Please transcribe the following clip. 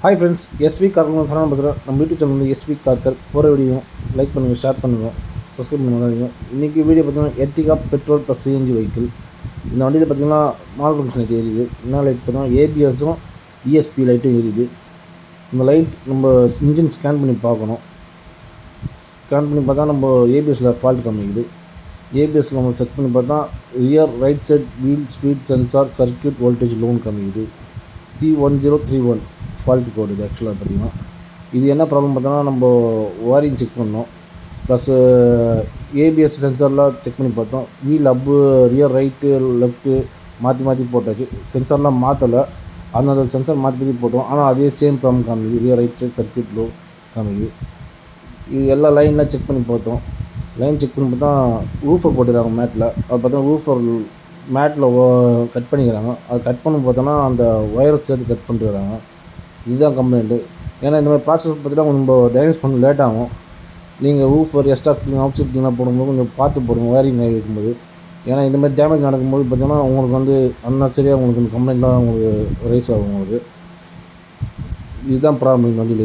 Hi friends, SV கார்க்கு சரணம் பேசுகிறேன். நம்ம யூடியூப் சேனல் வந்து எஸ்வி கார்கர் போகிற வீடியோ லைக் பண்ணுங்கள், ஷேர் பண்ணுங்கள், சப்ஸ்கிரைப் பண்ணுங்க. இன்றைக்கி வீடியோ பார்த்தீங்கன்னா Ertiga petrol plus CNG vehicle. இந்த வண்டியில் பார்த்தீங்கன்னா மால் ஃபங்க்ஷன் லைட் எரியுது. என்ன லைட் பார்த்தீங்கன்னா ஏபிஎஸும் இஎஸ்பி லைட்டும் எரியுது. இந்த லைட் நம்ம இன்ஜின் ஸ்கேன் பண்ணி பார்க்கணும். ஸ்கேன் பண்ணி பார்த்தா நம்ம ஏபிஎஸில் ஃபால்ட் காமிக்குது. ஏபிஎஸில் நம்ம செக் பண்ணி பார்த்தா rear right side wheel speed sensor circuit voltage low காமிக்குது. C1031 ஃபால்ட் கோடு. இது ஆக்சுவலாக பார்த்திங்கன்னா இது என்ன ப்ராப்ளம் பார்த்தோன்னா நம்ம ஒயரிங் செக் பண்ணோம். ப்ளஸ்ஸு ஏபிஎஸ் சென்சார்லாம் செக் பண்ணி பார்த்தோம். வீல் அப்பு ரியர் ரைட்டு லெஃப்ட்டு மாற்றி போட்டாச்சு. சென்சார்லாம் மாற்றலை, அந்த சென்சார் மாற்றி போட்டோம். ஆனால் அதே சேம் ப்ராப்ளம் காமிக்குது. Rear right side circuit low காமிக்குது. இது எல்லா லைன்லாம் செக் பண்ணி பார்த்தோம். லைன் செக் பண்ணி பார்த்தா ஊஃபர் போட்டுருக்காங்க மேட்டில். அது பார்த்தா ஊஃபர் மேட்டில் கட் பண்ணிக்கிறாங்க. அது கட் பண்ணி பார்த்தோன்னா அந்த ஒயரை சேர்த்து கட் பண்ணிட்டு வராங்க. இதுதான் கம்ப்ளைண்ட்டு. ஏன்னா இந்த மாதிரி ப்ராசஸ் பார்த்தீங்கன்னா நம்ம டயக்னோஸ் பண்ண லேட் ஆகும். நீங்கள் ஊஃபர் எக்ஸ்ட்ரா ஃபிட்டிங் அவுட் ஃபிட்டிங்லாம் போடும்போது கொஞ்சம் பார்த்து போடுங்க ஒயரிங் வைக்கும்போது. ஏன்னா இந்த மாதிரி டேமேஜ் நடக்கும்போது பார்த்தீங்கன்னா உங்களுக்கு வந்து அன்னசரியாக உங்களுக்கு இந்த கம்ப்ளைண்ட்லாம் உங்களுக்கு ரைஸ் ஆகும். உங்களுக்கு இதுதான் ப்ராப்ளம் இந்த வண்டியில்.